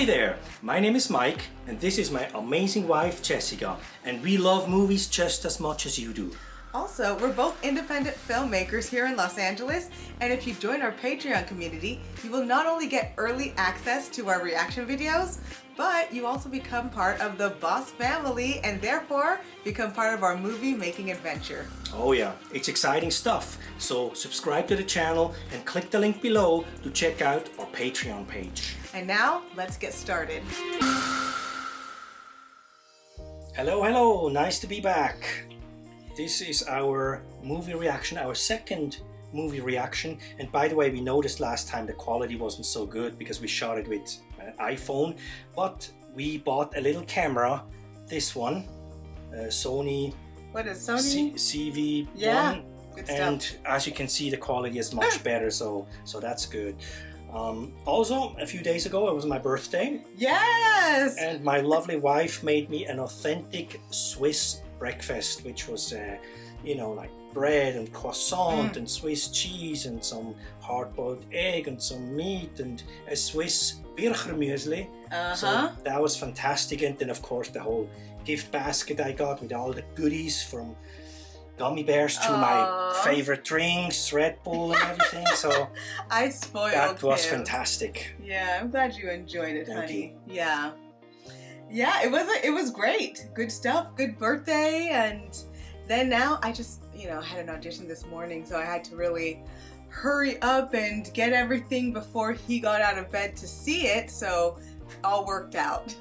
Hi there, my name is Mike and this is my amazing wife Jessica, and we love movies just as much as you do. Also, we're both independent filmmakers here in Los Angeles, and if you join our Patreon community, you will not only get early access to our reaction videos, but you also become part of the Boss family and therefore become part of our movie making adventure. Oh yeah, it's exciting stuff. So subscribe to the channel and click the link below to check out our Patreon page. And now, let's get started. Hello, nice to be back. This is our movie reaction, our second movie reaction. And by the way, we noticed last time the quality wasn't so good because we shot it with an iPhone, but we bought a little camera, this one, Sony. What is Sony? CV1. Yeah, good stuff. And as you can see, the quality is much better, so that's good. Also, a few days ago, it was my birthday. Yes! And my lovely wife made me an authentic Swiss breakfast, which was, like bread and croissant and Swiss cheese and some hard-boiled egg and some meat and a Swiss Birchermüsli. So that was fantastic. And then, of course, the whole gift basket I got with all the goodies from gummy bears to my favorite drinks, Red Bull and everything. So I spoiled that was him. Fantastic. Yeah, I'm glad you enjoyed it, Thank honey. you. Yeah. Yeah, it was great. Good stuff, good birthday. And then now I just, had an audition this morning, so I had to really hurry up and get everything before he got out of bed to see it, so all worked out.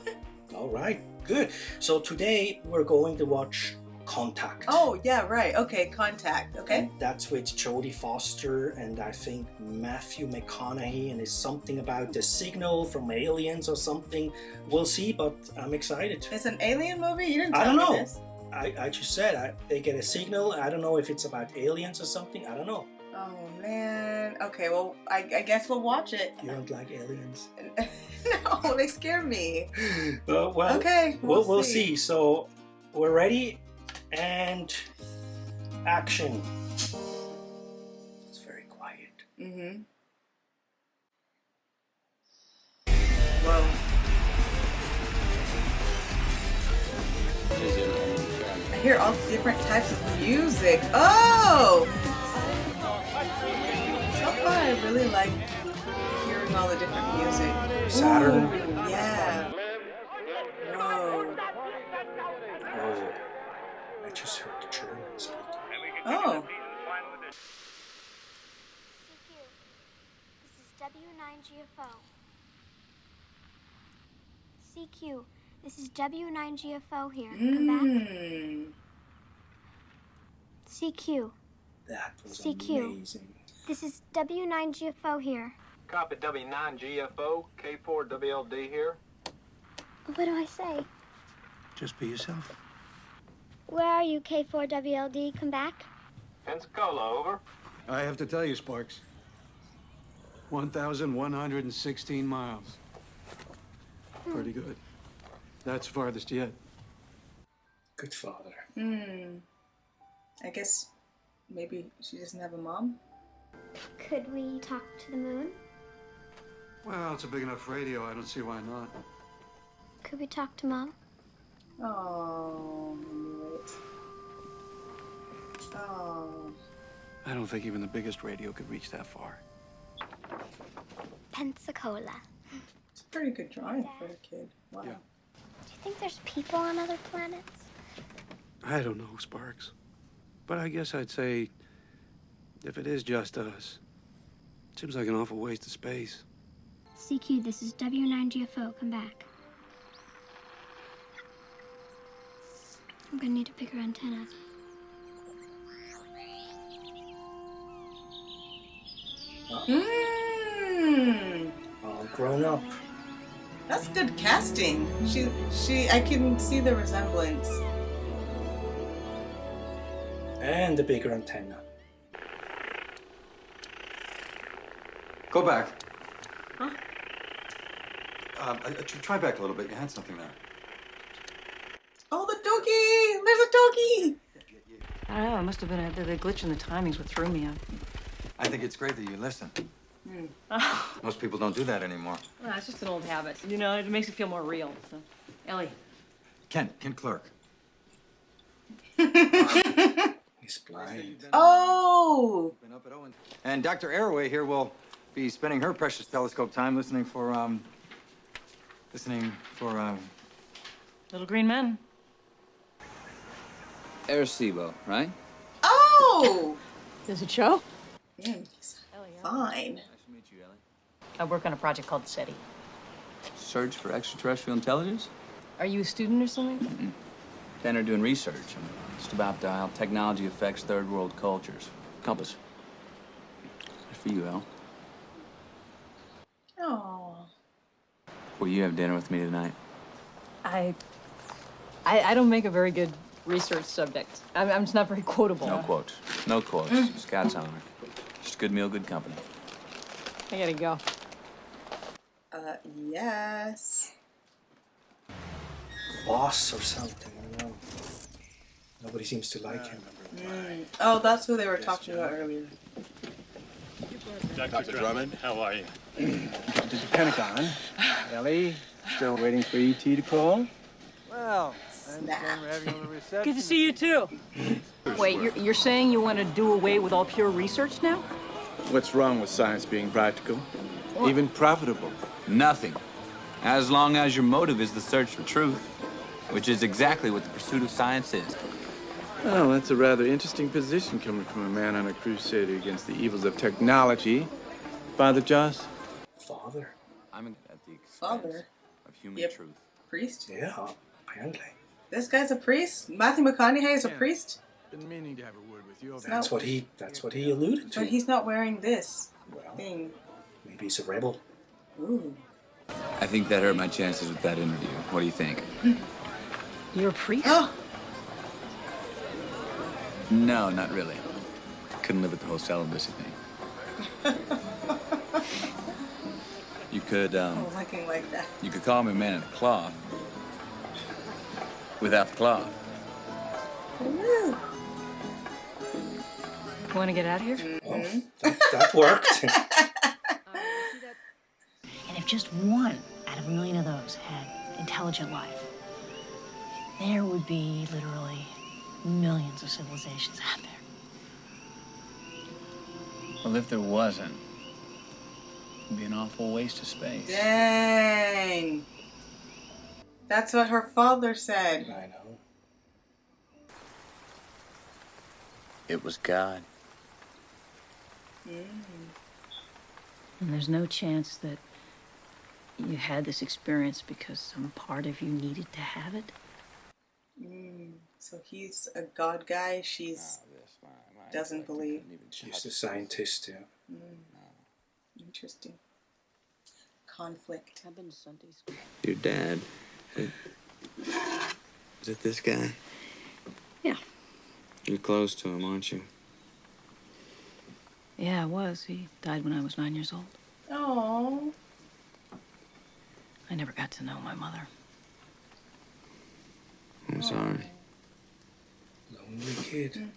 All right, good. So today we're going to watch Contact. Oh, yeah, right. Okay, Contact. Okay. And that's with Jodie Foster and I think Matthew McConaughey, and it's something about the signal from aliens or something. We'll see, but I'm excited. It's an alien movie? You didn't I tell don't me know. this. I just said they get a signal. I don't know if it's about aliens or something. I don't know. Oh, man. Okay, well, I guess we'll watch it. You don't like aliens? No, they scare me. Well, okay, we'll see. So we're ready and action. It's very quiet. Mm-hmm. Whoa. I hear all different types of music. Oh! So far, I really like hearing all the different music. Saturn. Ooh, yeah. Whoa. Oh, I just heard the German speaking. Oh. CQ, this is W9GFO here. Come back. CQ. That was CQ. amazing. This is W9GFO here. Copy W9GFO, K4WLD here. What do I say? Just be yourself. Where are you, K4WLD? Come back. Pensacola, over. I have to tell you, Sparks. 1,116 miles. Pretty good. That's farthest yet. Good father. I guess maybe she doesn't have a mom? Could we talk to the moon? Well, it's a big enough radio. I don't see why not. Could we talk to Mom? Oh, I knew it. Oh. I don't think even the biggest radio could reach that far. Pensacola. It's a pretty good drawing for a kid. Wow. Yeah. Do you think there's people on other planets? I don't know, Sparks. But I guess I'd say if it is just us, it seems like an awful waste of space. CQ, this is W9GFO. Come back. I'm gonna need a bigger antenna. All grown up. That's good casting. I can see the resemblance. And the bigger antenna. Go back. Huh? Try back a little bit. You had something there. Oh, the doggy! There's a doggy! I don't know, it must have been the glitch in the timings what threw me. I think it's great that you listen. Most people don't do that anymore. Well, it's just an old habit. You know, it makes it feel more real. So, Ellie. Kent Clark. He's blind. Oh! Been up at Owens. And Dr. Arroway here will be spending her precious telescope time listening for Little green men. Arecibo, right? Oh! Does it show? He's fine. Nice to meet you, Ellie. I work on a project called SETI. Search for extraterrestrial intelligence? Are you a student or something? Then are doing research. Just about how technology affects third world cultures. Compass. Good for you, El. Oh. Will you have dinner with me tonight? I don't make a very good research subject. I'm just not very quotable. No quotes. No quotes. Scout's honor. Just good meal, good company. I gotta go. Yes. Boss or something, I don't know. Nobody seems to like him. Oh, that's who they were talking about earlier. Dr. Drummond, how are you? To the Pentagon. Ellie, still waiting for ET to call? Well, Snap. we're having a little reception. Good to see you too. Wait, you're saying you want to do away with all pure research now? What's wrong with science being practical? Even profitable? Nothing. As long as your motive is the search for truth, which is exactly what the pursuit of science is. Well, that's a rather interesting position coming from a man on a crusade against the evils of technology. Father Joss? Father? I'm at the expense Father? of human Yep. truth. Priest? Yeah, apparently. This guy's a priest? Matthew McConaughey is a priest? Been meaning to have a word with you about That's what he alluded to. But he's not wearing this Well, thing. maybe he's a rebel. Ooh. I think that hurt my chances with that interview. What do you think? You're a priest? Oh! No, not really. Couldn't live with the whole celibacy thing. You could, Oh, looking like that. you could call me a man in a cloth. Without the cloth. Woo. Want to get out of here? Well, that worked. And if just one out of a million of those had intelligent life, there would be literally millions of civilizations out there. Well, if there wasn't, it'd be an awful waste of space. Dang. That's what her father said. I know. It was God. And there's no chance that you had this experience because some part of you needed to have it? So he's a God guy. She's doesn't believe. She's a scientist, yeah. Interesting. Conflict. I've been to Sunday school. Your dad. Is it this guy? Yeah. You're close to him, aren't you? Yeah, I was. He died when I was 9 years old. Oh. I never got to know my mother. I'm sorry. Lonely kid.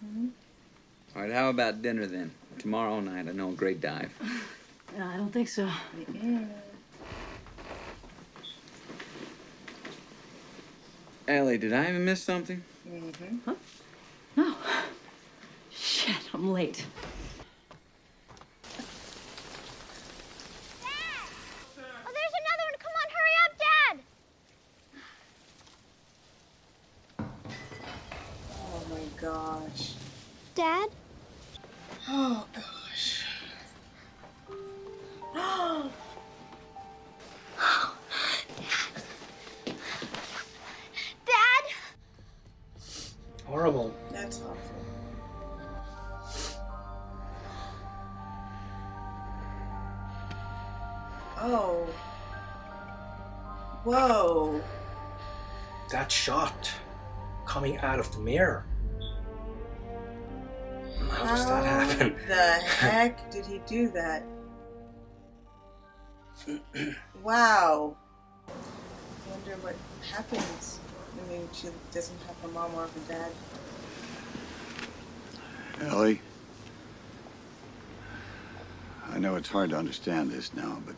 All right, how about dinner then? Tomorrow night, I know a great dive. No, I don't think so. Ellie, did I even miss something? Huh? No. Shit, I'm late. Oh, there's another one. Come on, hurry up, Dad. Oh my gosh. Dad? Oh gosh. Dad? Horrible. That's awful. Oh. Whoa. That shot coming out of the mirror. How does that happen? The heck did he do that? Wow. I wonder what happens when she doesn't have her mom or her dad. Ellie, I I know it's hard to understand this now, but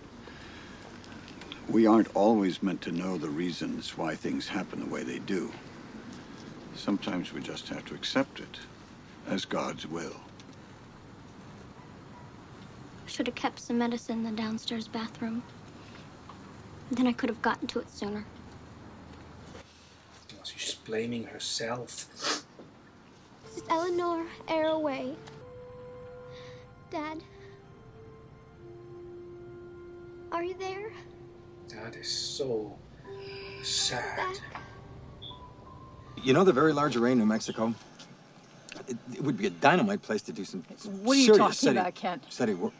we aren't always meant to know the reasons why things happen the way they do. Sometimes we just have to accept it as God's will. I should have kept some medicine in the downstairs bathroom. Then I could have gotten to it sooner. She's blaming herself. This is Eleanor Arroway. Dad. Are you there? That is so sad. You know the Very Large Array in New Mexico? It would be a dynamite place to do some What are you serious talking about, Kent? Steady work.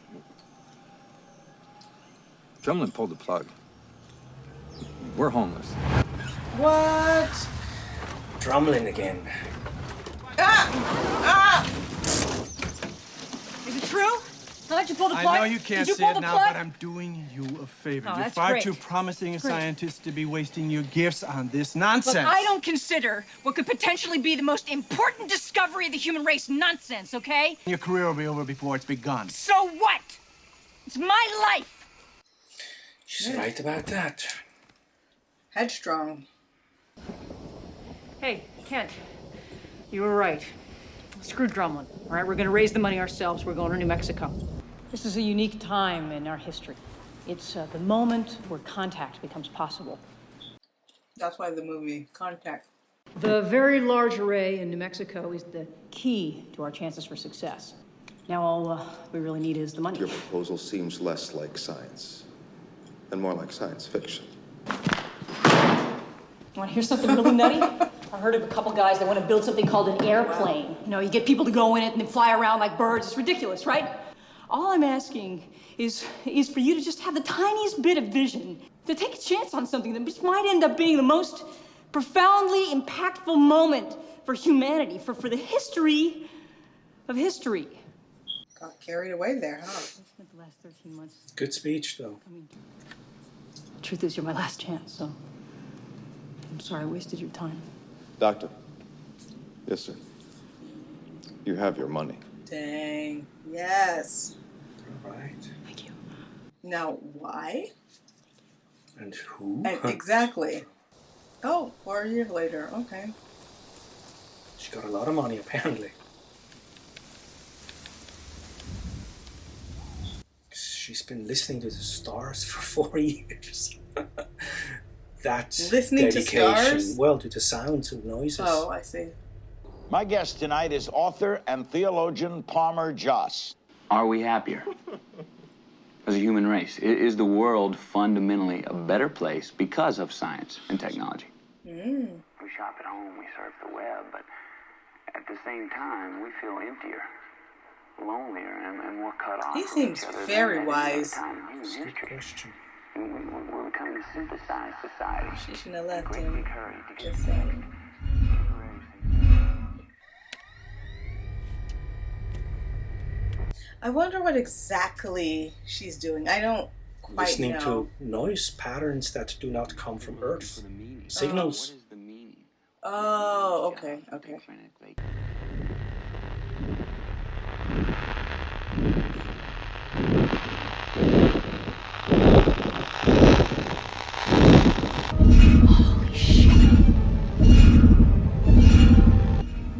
Drumlin pulled the plug. We're homeless. What? Drumlin again. Is it true? How'd you pull the plug? I know you can't Did you see pull it the now, plug? but I'm doing you a favor. Oh, You're that's far great. too promising a Great. scientist to be wasting your gifts on this nonsense. Look, I don't consider what could potentially be the most important discovery of the human race nonsense, okay? Your career will be over before it's begun. So what? It's my life. She's right about that. Headstrong. Hey, Kent, you were right. Screw Drumlin, all right? We're gonna raise the money ourselves. We're going to New Mexico. This is a unique time in our history. It's the moment where contact becomes possible. That's why the movie Contact. The Very Large Array in New Mexico is the key to our chances for success. Now all we really need is the money. Your proposal seems less like science and more like science fiction. Want to hear something really nutty? I heard of a couple guys that want to build something called an airplane. You know, you get people to go in it and they fly around like birds. It's ridiculous, right? All I'm asking is for you to just have the tiniest bit of vision to take a chance on something that just might end up being the most profoundly impactful moment for humanity, for the history of history. Got carried away there, huh? I spent the last 13 months. Good speech, though. I mean, the truth is, you're my last chance, so I'm sorry I wasted your time. Doctor. Yes, sir. You have your money. Dang. Yes. All right. Thank you. Now, why? And who? And exactly. Oh, 4 years later. Okay. She got a lot of money, apparently. She's been listening to the stars for 4 years. That's listening dedication. to stars? Well, to the sounds and noises. Oh, I see. My guest tonight is author and theologian Palmer Joss. Are we happier as a human race? Is the world fundamentally a better place because of science and technology? Mm. We shop at home, we surf the web, but at the same time, we feel emptier, lonelier, and more cut off. He from seems each other very than wise. at any other time in human Good history. question. We're becoming a synthesized society. She shouldn't have left Great him. big hurry to get Just saying. I wonder what exactly she's doing. I don't quite Listening know. to noise patterns that do not come from Earth. Signals. Oh, okay, okay.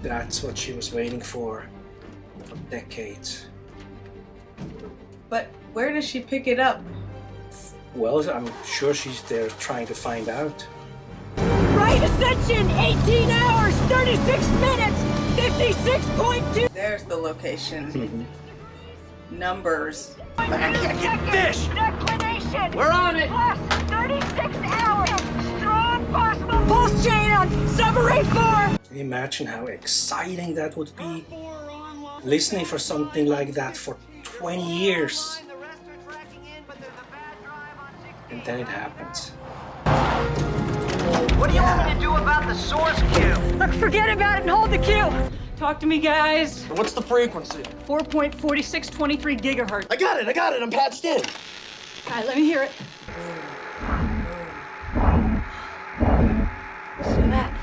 That's what she was waiting for decades. But where does she pick it up? Well, I'm sure she's there trying to find out. Right ascension, 18 hours, 36 minutes, 56.2. There's the location. Numbers. Fish! Declination! We're on it! Plus 36 hours! Strong possible pulse chain on submarine 4! Can you imagine how exciting that would be? Listening for something like that for 20 years. And then it happens. What do you want me to do about the source queue? Look, forget about it and hold the queue! Talk to me, guys. What's the frequency? 4.4623 gigahertz. I got it, I'm patched in. All right, let me hear it. Listen to that.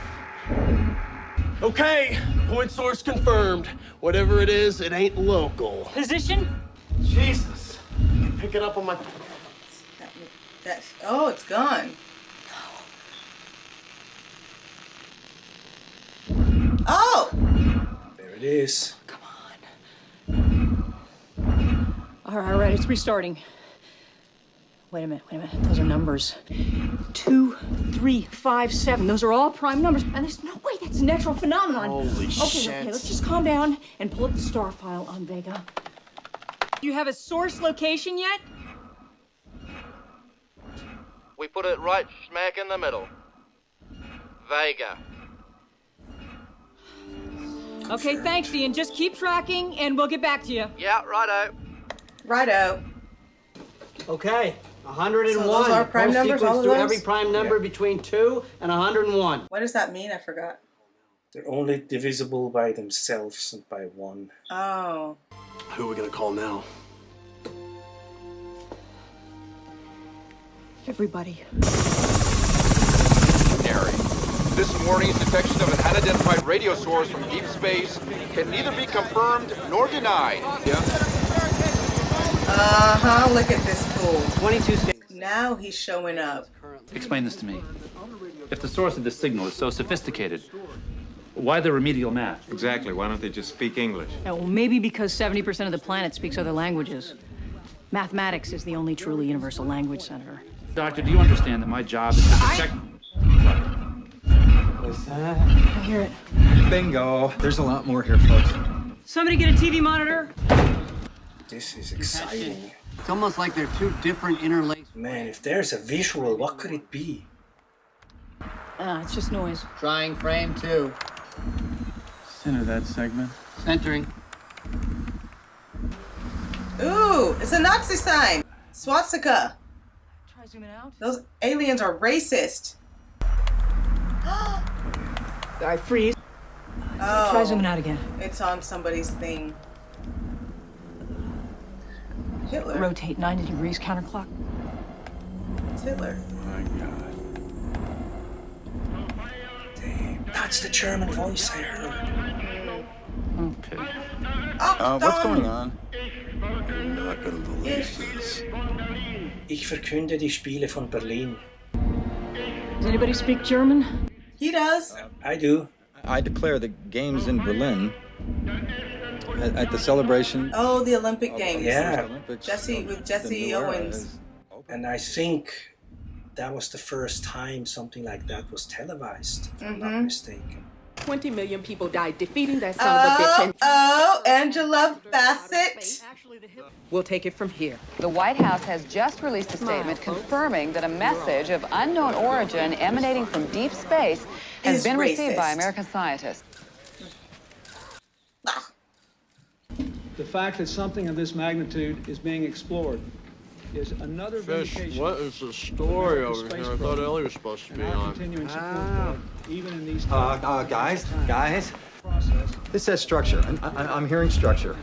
Okay, point source confirmed. Whatever it is, it ain't local. Position? Jesus. pick it up on my... Oh, it's gone. Oh! There it is. All right, it's restarting. Wait a minute. Those are numbers. 2, 3, 5, 7. Those are all prime numbers. And there's no way that's a natural phenomenon. Holy shit. Okay, let's just calm down and pull up the star file on Vega. You have a source location yet? We put it right smack in the middle. Vega. Okay, thanks, Ian. Just keep tracking, and we'll get back to you. Yeah, righto. Righto. Okay, 101. So those are prime numbers, all of through those? every prime number between 2 and 101. What does that mean? I forgot. They're only divisible by themselves and by 1. Oh. Who are we gonna call now? Everybody. This morning's detection of an unidentified radio source from deep space can neither be confirmed nor denied. Look at this fool. 22 states. Now he's showing up. Explain this to me. If the source of the signal is so sophisticated, why the remedial math? Exactly. Why don't they just speak English? Yeah, well, maybe because 70% of the planet speaks other languages. Mathematics is the only truly universal language, Senator. Doctor, do you understand that my job is to protect... What's that? I hear it. Bingo. There's a lot more here, folks. Somebody get a TV monitor. This is exciting. It's almost like they're two different interlaced. Man, if there's a visual, what could it be? It's just noise. Trying frame 2. Center that segment. Centering. Ooh, it's a Nazi sign. Swastika. Try zooming out. Those aliens are racist. I freeze. Oh. Try zooming out again. It's on somebody's thing. Hitler. Rotate 90 degrees counterclock. It's Hitler. My God. Damn, that's the German voice I heard. Okay. What's going on? Ich verkünde die Spiele von Berlin. Does anybody speak German? He does. I do. I declare the games in Berlin at the celebration. Oh, the Olympic Games. Yeah. Jesse Owens. And I think that was the first time something like that was televised, if I'm not mistaken. 20 million people died defeating that son of a bitch. And Angela Bassett. we'll take it from here. The White House has just released a statement confirming that a message of unknown origin emanating from deep space has been received by American scientists. The fact that something of this magnitude is being explored is another vindication. What is the story over here? I thought Ellie was supposed to be on. Continuing support for it, even in these Guys, this says structure. I'm hearing structure.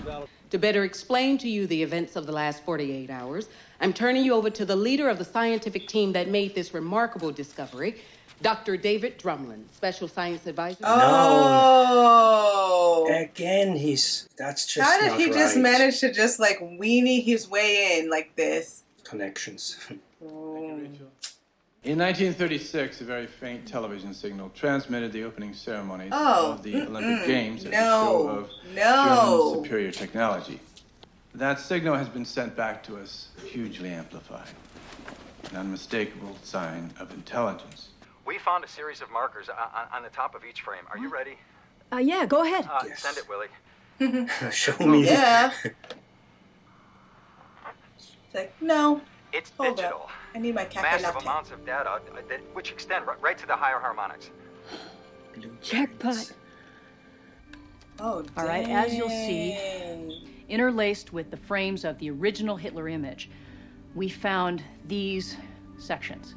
To better explain to you the events of the last 48 hours, I'm turning you over to the leader of the scientific team that made this remarkable discovery, Dr. David Drumlin, Special Science Advisor. Oh! Again, that's just How did not he just right. manage to just like weenie his way in like this? Connections. In 1936, a very faint television signal transmitted the opening ceremonies Oh, of the Olympic Games as a no, show of no. German superior technology. That signal has been sent back to us hugely amplified, an unmistakable sign of intelligence. We found a series of markers on the top of each frame. Are you ready? Yeah, go ahead. Send it, Willie. Show me. Yeah. It's like, no. It's Hold digital. up. I need my cafe Massive latte. amounts of data which extend right to the higher harmonics. Jackpot. Oh, All right, as you'll see, interlaced with the frames of the original Hitler image, we found these sections.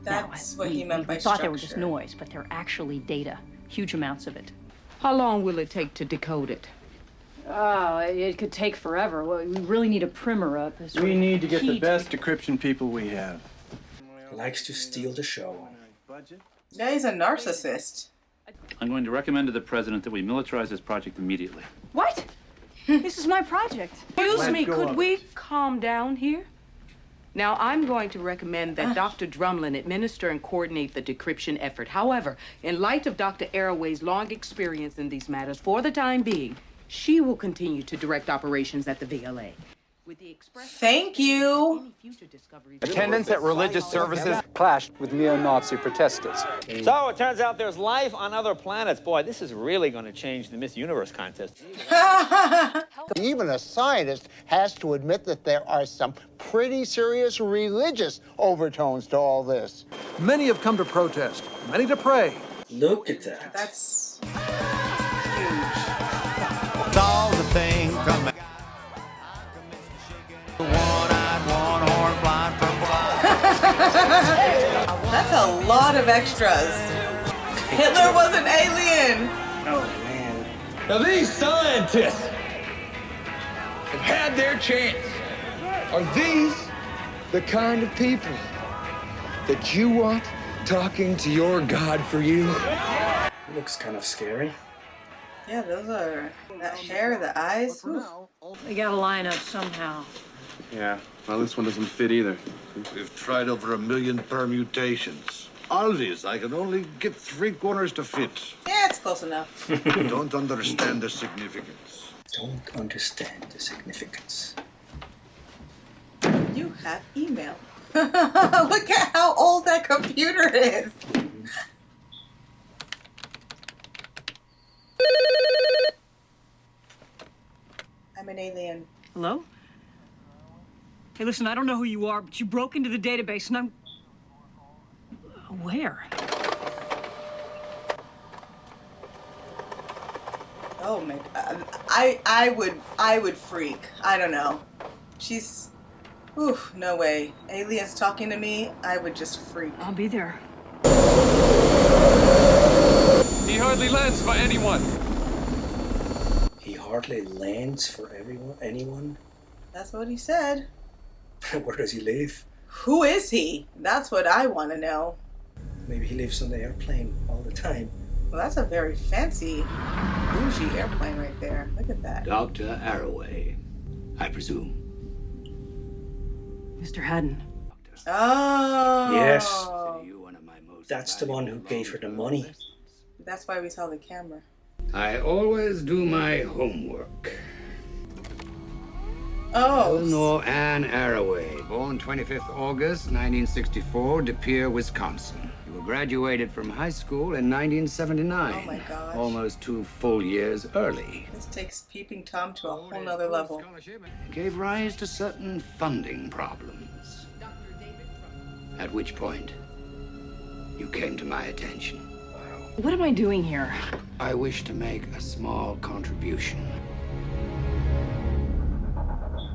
That's what we he meant by We thought they were just structure. noise, but they're actually data, huge amounts of it. How long will it take to decode it? Oh, it could take forever. Well, we really need a primer up. We need to get the Key best decryption people we have. Likes to steal the show. Yeah, he's a narcissist. I'm going to recommend to the president that we militarize this project immediately. What? This is my project. Excuse Let me, go could of we calm down here? Now, I'm going to recommend that Dr. Drumlin administer and coordinate the decryption effort. However, in light of Dr. Arroway's long experience in these matters, for the time being, she will continue to direct operations at the VLA. Thank you. Attendance at religious services clashed with neo-Nazi protesters. So it turns out there's life on other planets. Boy, this is really going to change the Miss Universe contest. Even a scientist has to admit that there are some pretty serious religious overtones to all this. Many have come to protest, many to pray. Look at that. That's It's all the thing from That's a lot of extras. Hitler was an alien. Oh, man. Now, these scientists have had their chance. Are these the kind of people that you want talking to your God for you? Looks kind of scary. Yeah, those are that hair, the eyes. Oof. We gotta line up somehow. Yeah, well, this one doesn't fit either. We've tried over 1 million permutations. All these, I can only get 3 corners to fit. Yeah, it's close enough. Don't understand the significance. Don't understand the significance. You have email. Look at how old that computer is. I'm an alien. Hello? Hey, listen, I don't know who you are, but you broke into the database and I'm... Where? Oh my god. I would freak. I don't know. She's oof, no way. Aliens talking to me, I would just freak. I'll be there. He hardly lands for anyone. He hardly lands for anyone? That's what he said. Where does he live? Who is he? That's what I want to know. Maybe he lives on the airplane all the time. Well, that's a very fancy, bougie airplane right there. Look at that. Dr. Arroway, I presume. Mr. Haddon. Oh. Yes. That's the one who gave her the money. That's why we saw the camera. I always do my homework. Oh. Eleanor Ann Arroway, born 25th August, 1964, De Pere, Wisconsin. You were graduated from high school in 1979. Oh my gosh. Almost 2 full years early. This takes Peeping Tom to a whole nother level. It gave rise to certain funding problems. At which point, you came to my attention. What am I doing here? I wish to make a small contribution.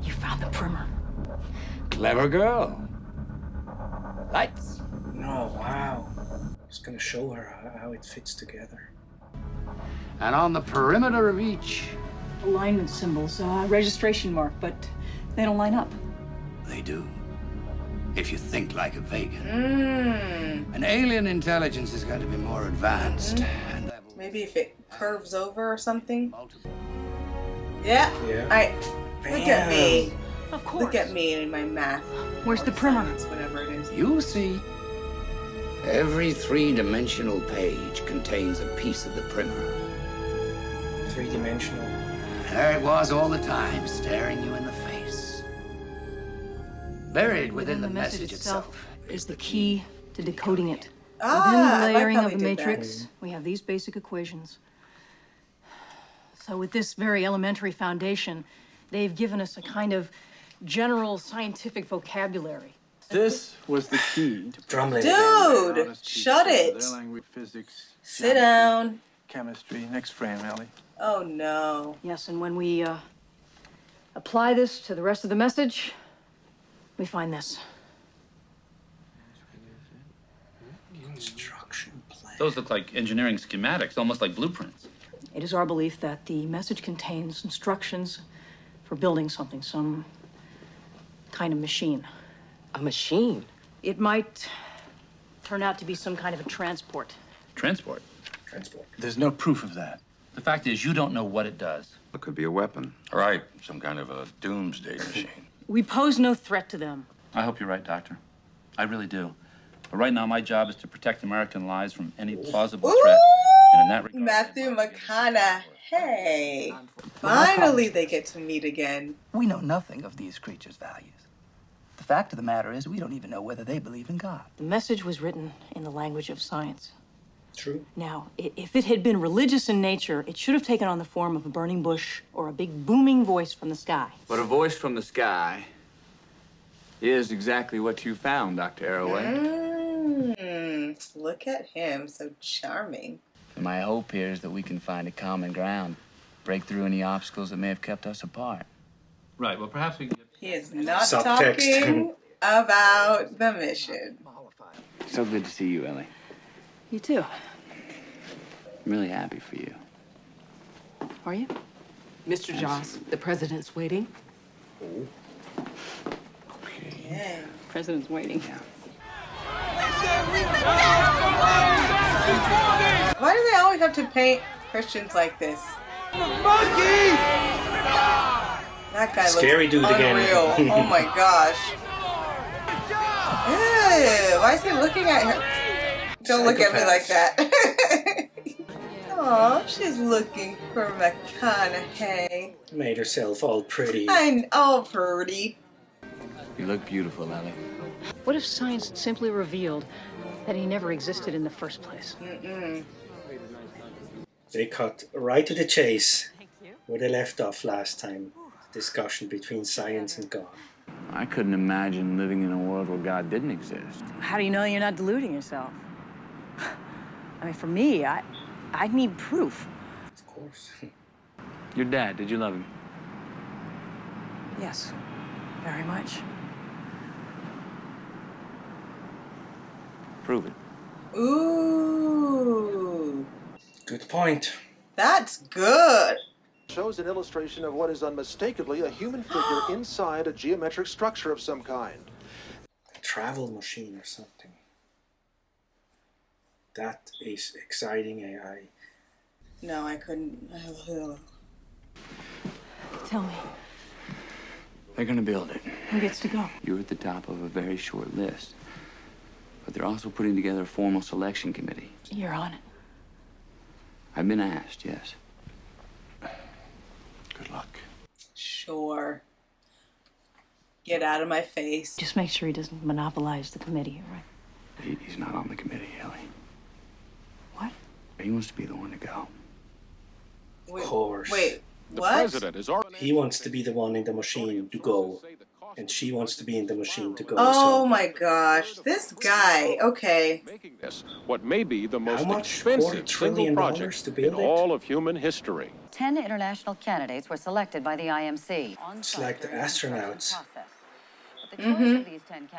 You found the primer. Clever girl. Lights. Oh, wow. Just gonna show her how it fits together. And on the perimeter of each, Alignment symbols, registration mark, but they don't line up. they do. If you think like a Vegan. Mmm. An alien intelligence is going to be more advanced. And Maybe if it curves over or something. Yeah. Look at me. Of course. Look at me in my math. Where's the primer? Science, whatever it is. you'll see. Every 3-dimensional page contains a piece of the primer. 3-dimensional. And there it was all the time, staring you in the face. Buried within the message itself is the key to decoding it. Ah, Within I the like layering how of they the did that. matrix, we have these basic equations. So with this very elementary foundation, they've given us a kind of general scientific vocabulary. This was the key to Drumlin. Dude, shut it. Their language, physics, Sit down. chemistry. Next frame, Ellie. Oh no. Yes, and when we apply this to the rest of the message, we find this. Construction plan. Those look like engineering schematics, almost like blueprints. It is our belief that the message contains instructions for building something, some kind of machine. A machine? It might turn out to be some kind of a transport. Transport. Transport. There's no proof of that. The fact is, you don't know what it does. It could be a weapon. Right, some kind of a doomsday machine. We pose no threat to them. I hope you're right, Doctor. I really do. But right now, my job is to protect American lives from any plausible threat. And in that regard, Matthew McConaughey. Finally, they get to meet again. We know nothing of these creatures' values. The fact of the matter is, we don't even know whether they believe in God. The message was written in the language of science. True. Now, if it had been religious in nature, it should have taken on the form of a burning bush or a big booming voice from the sky. But a voice from the sky is exactly what you found, Dr. Arroway. Look at him, so charming. And my hope here is that we can find a common ground, break through any obstacles that may have kept us apart. Right, well, perhaps we can get... He is not Subtext. talking about the mission. So good to see you, Ellie. You too. I'm really happy for you. Are you? Mr. Joss, the president's waiting. Yeah. President's waiting. Why do they always have to paint Christians like this? That guy Scary looks dude again. unreal. Oh my gosh. Ew, why is he looking at her? Don't look at me like that. Oh, she's looking for McConaughey. Made herself all pretty. I'm all pretty. You look beautiful, Ellie. What if science simply revealed that he never existed in the first place? They cut right to the chase where they left off last time. Discussion between science and God. I couldn't imagine living in a world where God didn't exist. How do you know you're not deluding yourself? I mean, for me, I need proof. Of course. Your dad, did you love him? Yes, very much. Prove it. Ooh. Good point. That's good. Shows an illustration of what is unmistakably a human figure inside a geometric structure of some kind. A travel machine or something. That is exciting AI. No, I couldn't. Tell me, They're gonna build it. who gets to go? You're at the top of a very short list. But they're also putting together a formal selection committee. You're on it. I've been asked, yes. Good luck. Sure. Get out of my face. Just make sure he doesn't monopolize the committee, right? He's not on the committee, Ellie. What? He wants to be the one to go. Of course. Wait, what? He wants to be the one in the machine to go. And she wants to be in the machine to go. Oh my gosh. This guy. Okay. What may be the most much? $4 expensive trillion single to project build in it? all of human history. 10 international candidates were selected by the IMC. It's like the astronauts.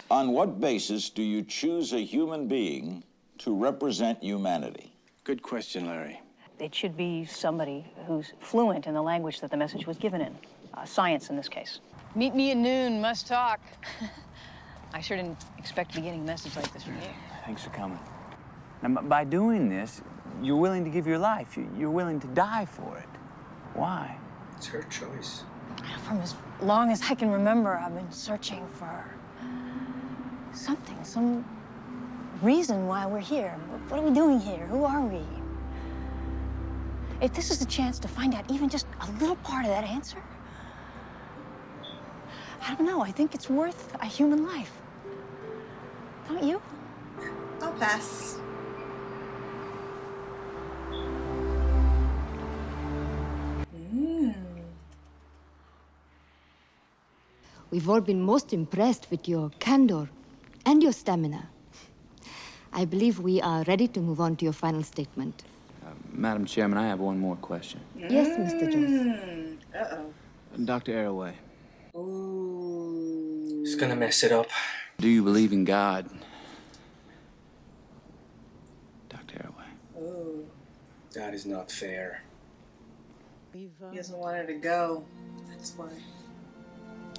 On what basis do you choose a human being to represent humanity? Good question, Larry. It should be somebody who's fluent in the language that the message was given in. Science in this case. Meet me at noon, must talk. I sure didn't expect to be getting a message like this from you. Thanks for coming. Now, by doing this, you're willing to give your life. You're willing to die for it. Why? It's her choice. From as long as I can remember, I've been searching for something, some reason why we're here. What are we doing here? Who are we? If this is the chance to find out even just a little part of that answer, I don't know. I think it's worth a human life. Don't you? I'll pass. We've all been most impressed with your candor and your stamina. I believe we are ready to move on to your final statement. Madam Chairman, I have one more question. Yes, Mr. Jones. Uh-oh. Dr. Arroway, He's gonna mess it up. do you believe in God? Dr. Arroway. Ooh. That is not fair. He doesn't want her to go. That's why.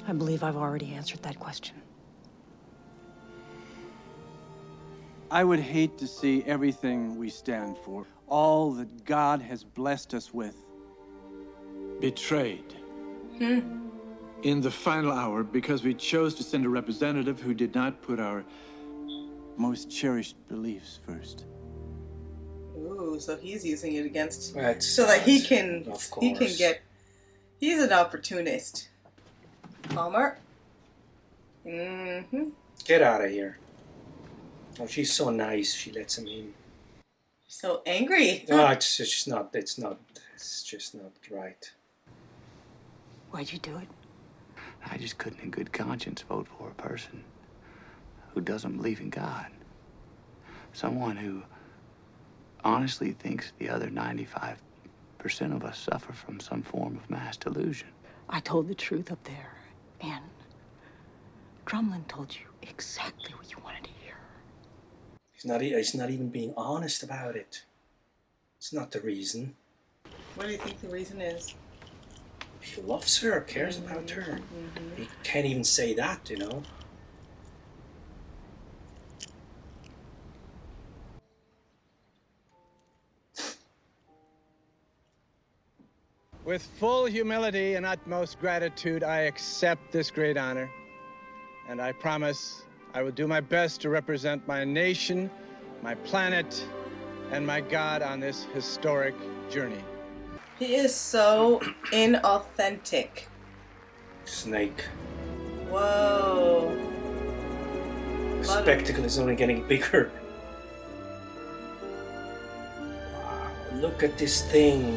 I believe I've already answered that question. I would hate to see everything we stand for, all that God has blessed us with, betrayed. In the final hour, because we chose to send a representative who did not put our most cherished beliefs first. Ooh, so he's using it against That's so that he can of he can course. get. He's an opportunist. Palmer. Get out of here. Oh, she's so nice. She lets him in. So angry. No, it's just not. It's just not right. Why'd you do it? I just couldn't in good conscience vote for a person who doesn't believe in God. Someone who honestly thinks the other 95% of us suffer from some form of mass delusion. I told the truth up there, and Drumlin told you exactly what you wanted to hear. He's not even being honest about it. It's not the reason. What do you think the reason is? He loves her, cares about her. He can't even say that, you know. With full humility and utmost gratitude, I accept this great honor. And I promise I will do my best to represent my nation, my planet, and my God on this historic journey. He is so inauthentic. Snake. Whoa. The spectacle is only getting bigger. Wow, look at this thing.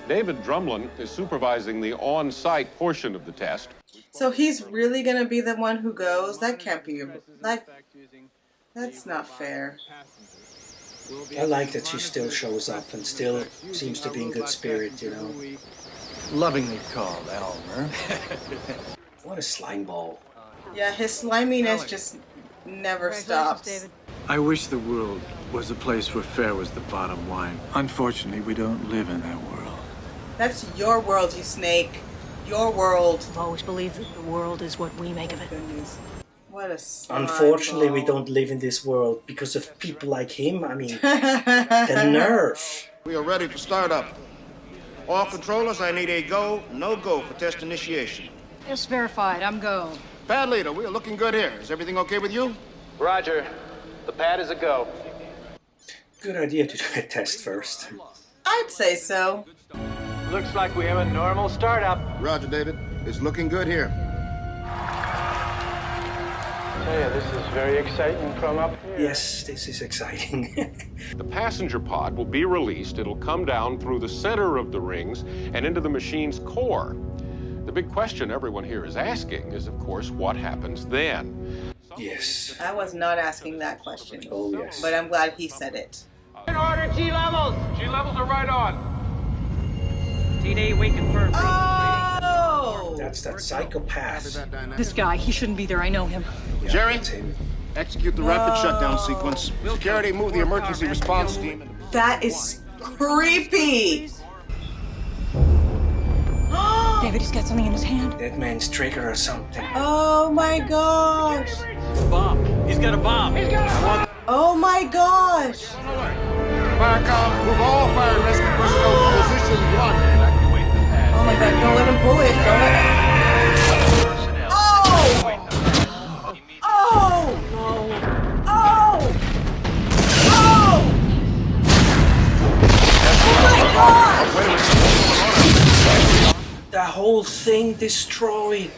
David Drumlin is supervising the on-site portion of the test. So he's really gonna be the one who goes? That can't be. That's not fair. I like that she still shows up and still seems to be in good spirit, you know. Lovingly called, Elmer. What a slime ball. Yeah, his sliminess just never stops. I wish the world was a place where fair was the bottom line. Unfortunately, we don't live in that world. That's your world, you snake. Your world. I've always believed that the world is what we make of it. What a slime Unfortunately, ball. we don't live in this world because of people like him. I mean, the nerve. We are ready for startup. All controllers, I need a go, no-go for test initiation. Yes, verified. I'm go. Pad leader, we are looking good here. Is everything okay with you? Roger. The pad is a go. Good idea to do a test first. I'd say so. Looks like we have a normal startup. Roger, David. It's looking good here. Hey, this is very exciting from up here. Yes, this is exciting. The passenger pod will be released. It'll come down through the center of the rings and into the machine's core. The big question everyone here is asking is, of course, what happens then? Yes. I was not asking that question. Oh, yes. But I'm glad he said it. In order, G levels. G levels are right on. TD, we confirm. Oh! That's that psychopath. This guy, he shouldn't be there. I know him. Yeah, Jerry, that's him. execute the rapid shutdown sequence. Security, move the emergency response team. That is creepy. David, he's got something in his hand. That man's trigger or something. Oh my gosh. Bomb. He's got a bomb. He's got a bomb. Oh my gosh. Firecom, move all fire and rescue personnel to position 1. Oh my god, don't let him pull it. Don't let him. Oh! Oh! Oh! Oh! Oh my god! The whole thing destroyed.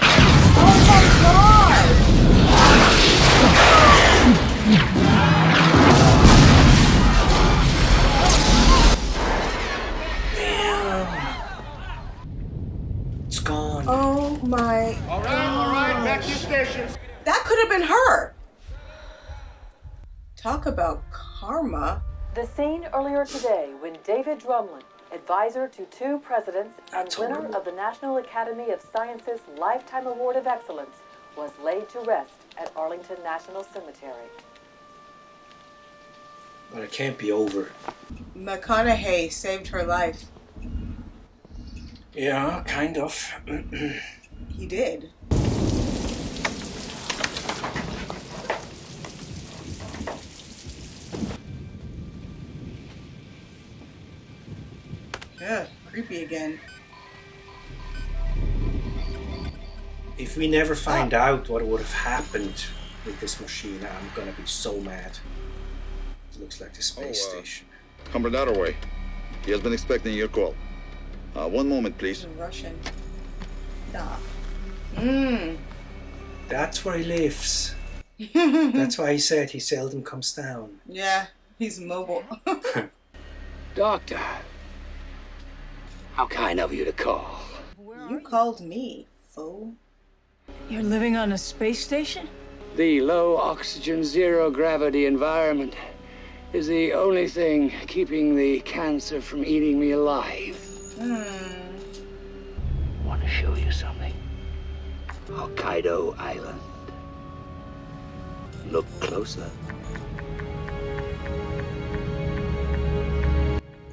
Oh my god! It's gone. Oh my. All right, back to your stations. That could have been her. Talk about karma. The scene earlier today when David Drumlin, advisor to 2 presidents and winner of the National Academy of Sciences Lifetime Award of Excellence, was laid to rest at Arlington National Cemetery. But it can't be over. McConaughey saved her life. Yeah, kind of. He did. Yeah, creepy. creepy again. If we never find out what would have happened with this machine, I'm gonna be so mad. It looks like the space station. Comrade Arroway, he has been expecting your call. One moment, please. Russian. Stop. That's where he lives. That's why he said he seldom comes down. Yeah, he's mobile. Doctor, how kind of you to call. You called me, fool. You're living on a space station? The low oxygen, zero gravity environment is the only thing keeping the cancer from eating me alive. Want to show you something? Hokkaido Island. Look closer.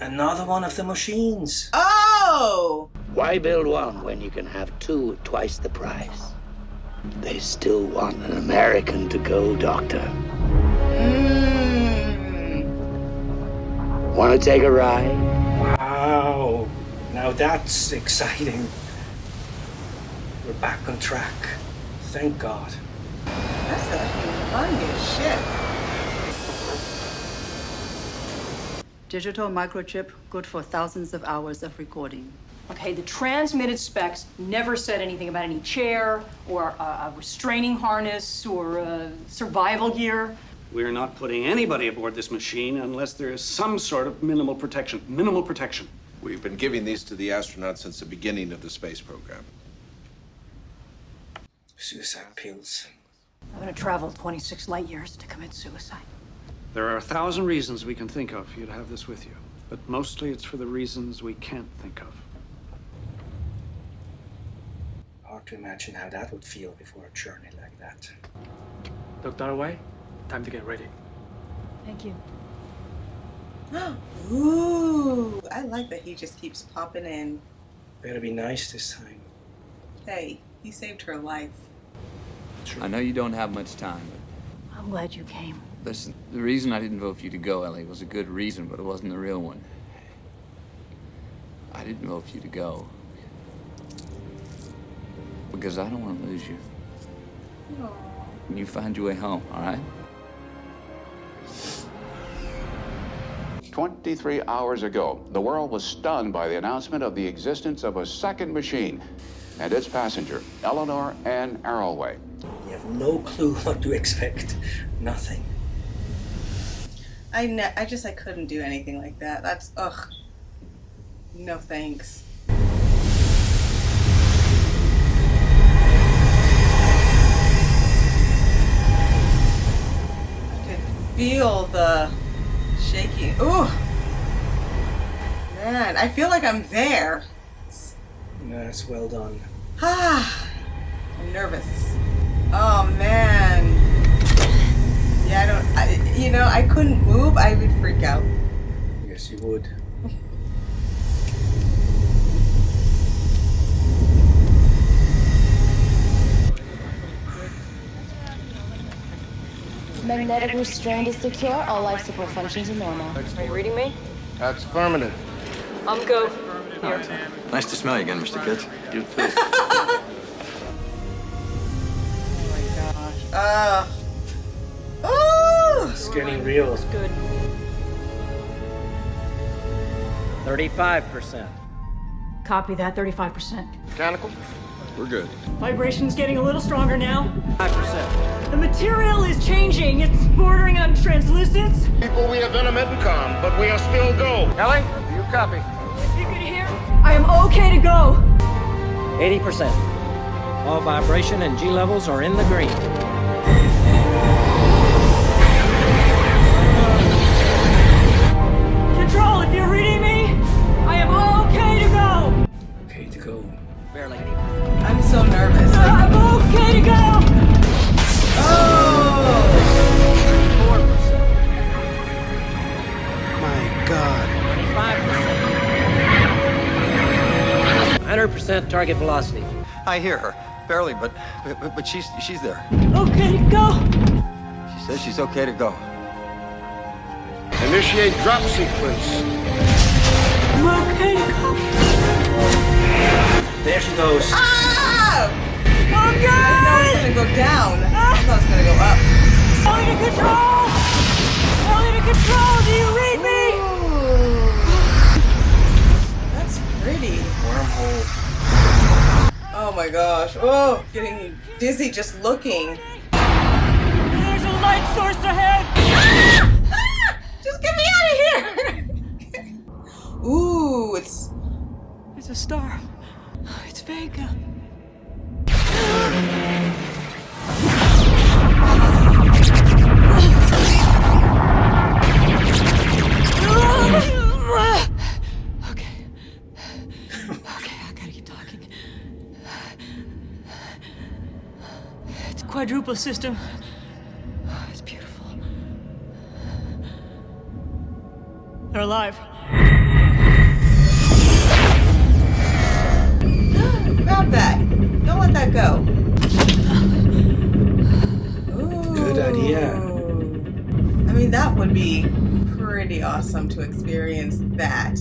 Another one of the machines. Oh! Why build one when you can have two at twice the price? They still want an American to go, Doctor. Want to take a ride? Wow. Now that's exciting. We're back on track. Thank God. That's a humongous ship. Digital microchip, good for thousands of hours of recording. Okay, the transmitted specs never said anything about any chair or a restraining harness or survival gear. We're not putting anybody aboard this machine unless there is some sort of minimal protection. Minimal protection. We've been giving these to the astronauts since the beginning of the space program. Suicide pills. I'm gonna travel 26 light years to commit suicide. There are 1,000 reasons we can think of for you to have this with you, but mostly it's for the reasons we can't think of. Hard to imagine how that would feel before a journey like that. Dr. Arroway, time to get ready. Thank you. Ooh, I like that he just keeps popping in. Better be nice this time. Hey, he saved her life. I know you don't have much time, but I'm glad you came. listen, the reason I didn't vote for you to go, Ellie, was a good reason, but it wasn't the real one. I didn't vote for you to go because I don't want to lose you. Aww. You find your way home, all right? 23 hours ago, the world was stunned by the announcement of the existence of a second machine and its passenger, Eleanor Ann Arroway. You have no clue what to expect. Nothing. I couldn't do anything like that. That's, ugh. No thanks. I could feel the shaking. Ooh! Man, I feel like I'm there. That's well done. Ah, I'm nervous. Oh man. Yeah, I couldn't move. I would freak out. Yes, you would. Magnetic restraint is secure. All life support functions are normal. Are you reading me? That's affirmative. I'm go. Here. Nice to smell you again, Mr. Kitts. You too. Oh! It's getting real. It's good. 35%. Copy that, 35%. Mechanical? We're good. Vibration's getting a little stronger now. 5%. The material is changing. It's bordering on translucence. People, we have intermittent calm, but we are still go. Ellie, do you copy? You can hear? I am okay to go. 80%. All vibration and G levels are in the green. Control, if you're reading me, I am okay to go. Okay to go. Barely. I'm so nervous. I'm okay to go. Oh! 4%. My God. 25%. 100% target velocity. I hear her. Barely, but she's there. Okay to go. She says she's okay to go. Initiate drop sequence. There she goes. Ah! Oh God! I didn't know it was gonna go down. I thought it was gonna go up. Ellie to control! Ellie to control! Do you read me? That's pretty. Wormhole. Oh my gosh. Oh, getting dizzy just looking. There's a light source ahead! Ah! Ah! Just get me out of here! Ooh, it's a star. It's Vega. Okay, I gotta keep talking. It's a quadruple system. It's beautiful. They're alive. grab that. Don't let that go. Ooh. Good idea. I mean, that would be pretty awesome to experience that.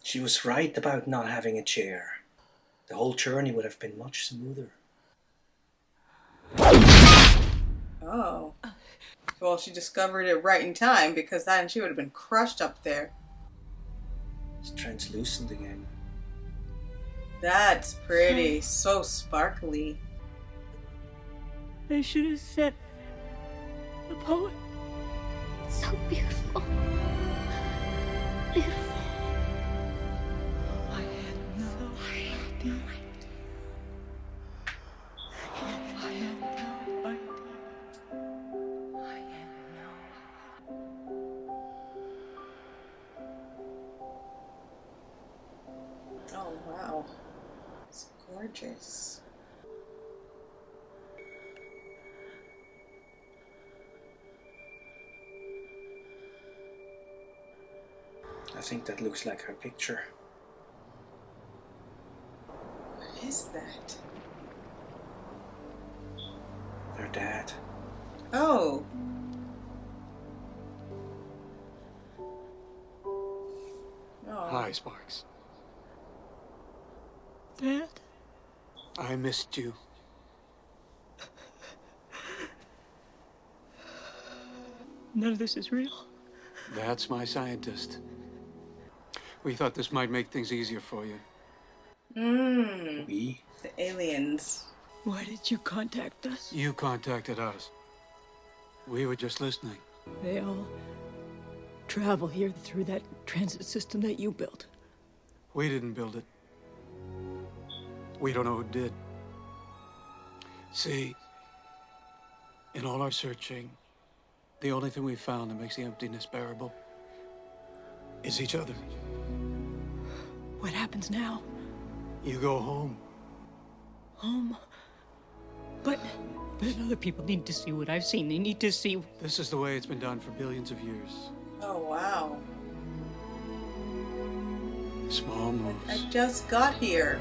She was right about not having a chair. The whole journey would have been much smoother. Oh. Well, she discovered it right in time, because then she would have been crushed up there. It's translucent again. That's pretty. So sparkly. They should have sent the poet. So beautiful. Beautiful. I had no idea. I had no idea. Oh, wow. It's gorgeous. I think that looks like her picture. What is that? Her dad. Oh. Oh. Hi, Sparks. Dad? I missed you. None of this is real. That's my scientist. We thought this might make things easier for you. We? The aliens. Why did you contact us? You contacted us. We were just listening. They all travel here through that transit system that you built. We didn't build it. We don't know who did. See, in all our searching, the only thing we've found that makes the emptiness bearable is each other. What happens now? You go home. Home? But other people need to see what I've seen. They need to see. This is the way it's been done for billions of years. Oh, wow. Small moves. I just got here.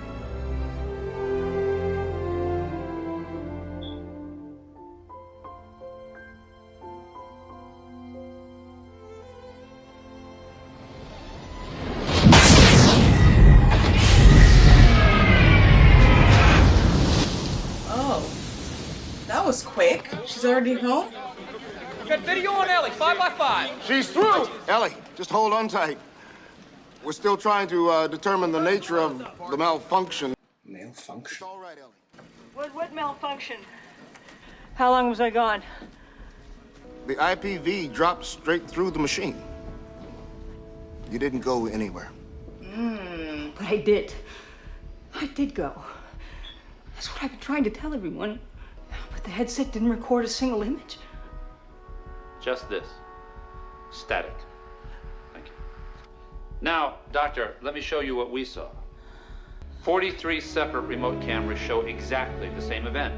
That was quick. She's already home? Got video on Ellie, 5x5. She's through! Ellie, just hold on tight. We're still trying to determine the nature of the malfunction. Malfunction? All right, Ellie. What malfunction? How long was I gone? The IPV dropped straight through the machine. You didn't go anywhere. But I did. I did go. That's what I've been trying to tell everyone. But the headset didn't record a single image. Just this. Static. Thank you. Now, Doctor, let me show you what we saw. 43 separate remote cameras show exactly the same event.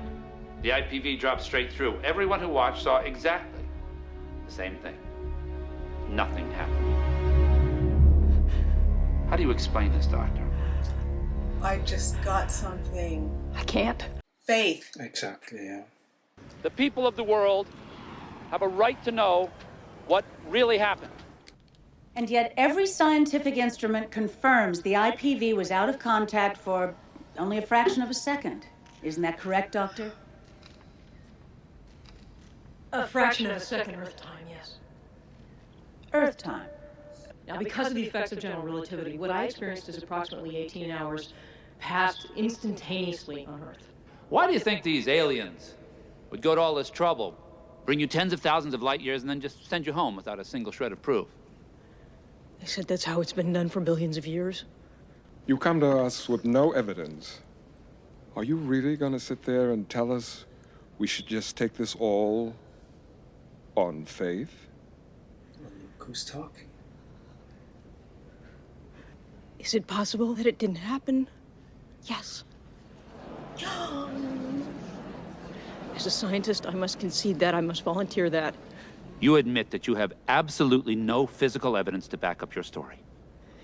The IPV dropped straight through. Everyone who watched saw exactly the same thing. Nothing happened. How do you explain this, Doctor? I just got something. I can't. Faith. Exactly, yeah. The people of the world have a right to know what really happened. And yet every scientific instrument confirms the IPV was out of contact for only a fraction of a second. Isn't that correct, Doctor? A fraction of a second Earth time, yes. Earth time. Now, because of the effects of general relativity, what I experienced is approximately 18 hours passed instantaneously on Earth. Why do you think these aliens would go to all this trouble, bring you tens of thousands of light years, and then just send you home without a single shred of proof? They said that's how it's been done for billions of years. You come to us with no evidence. Are you really gonna sit there and tell us we should just take this all on faith? Well, look who's talking. Is it possible that it didn't happen? Yes. As a scientist, I must concede that. I must volunteer that. You admit that you have absolutely no physical evidence to back up your story.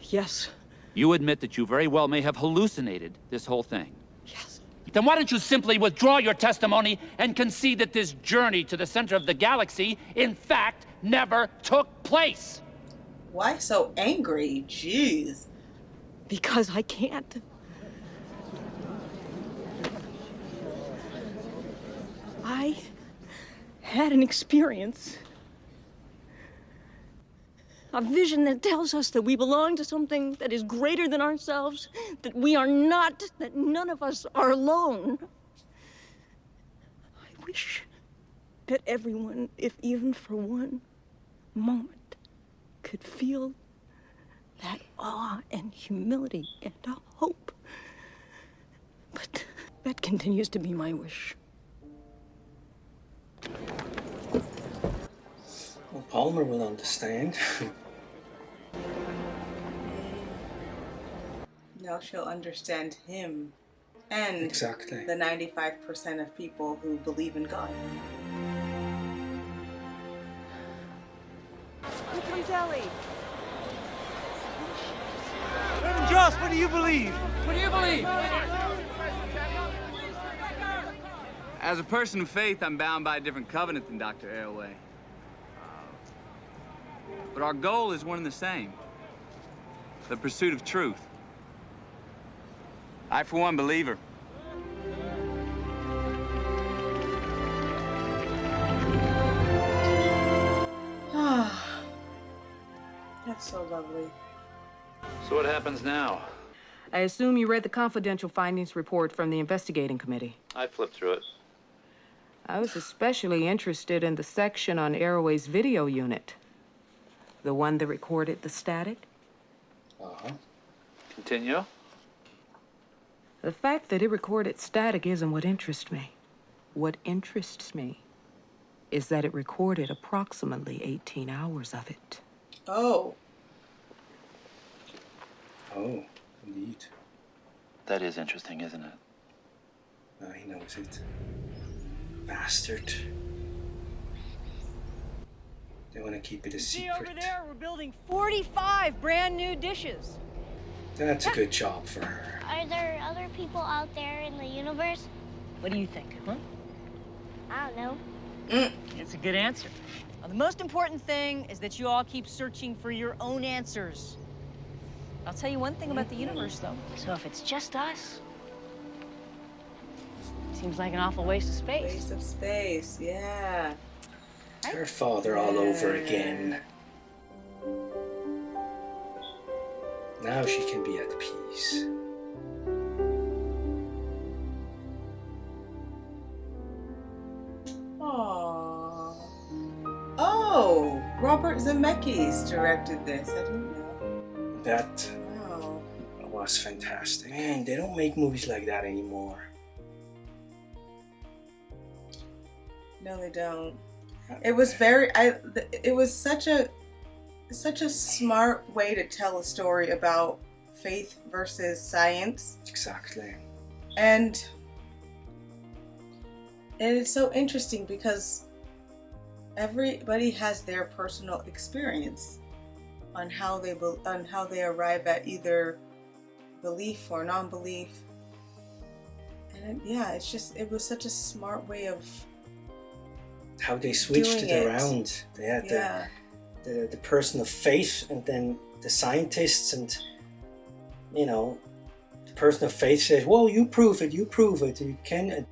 Yes. You admit that you very well may have hallucinated this whole thing. Yes. Then why don't you simply withdraw your testimony and concede that this journey to the center of the galaxy, in fact, never took place? Why so angry? Jeez. Because I can't. I had an experience. A vision that tells us that we belong to something that is greater than ourselves, that we are not, that none of us are alone. I wish that everyone, if even for one moment, could feel that awe and humility and hope. But that continues to be my wish. Well, Palmer will understand. Now she'll understand him and exactly the 95% of people who believe in God. Here comes Ellie. Reverend Joss, what do you believe? What do you believe? As a person of faith, I'm bound by a different covenant than Dr. Arroway. But our goal is one and the same. The pursuit of truth. I, for one, believe her. That's so lovely. So what happens now? I assume you read the confidential findings report from the investigating committee. I flipped through it. I was especially interested in the section on Arroway's video unit. The one that recorded the static. Uh-huh. Continue. The fact that it recorded static isn't what interests me. What interests me is that it recorded approximately 18 hours of it. Oh. Oh, indeed. That is interesting, isn't it? Oh, he knows it. Bastard. They want to keep it a See secret. over there, we're building 45 brand new dishes. That's a good job for her. Are there other people out there in the universe? What do you think, huh? I don't know. It's a good answer. Well, the most important thing is that you all keep searching for your own answers. I'll tell you one thing about the universe, though. So if it's just us, seems like an awful waste of space. Waste of space, yeah. Her father all over again. Now she can be at peace. Aww. Oh, Robert Zemeckis directed this. I didn't know. That was fantastic. Man, they don't make movies like that anymore. No, they don't. It was very. It was such a smart way to tell a story about faith versus science. Exactly. And it's so interesting because everybody has their personal experience on how they arrive at either belief or non-belief. And it was such a smart way of how they switched it around. They had the person of faith, and then the scientists, and you know, the person of faith says, well, you prove it, you can.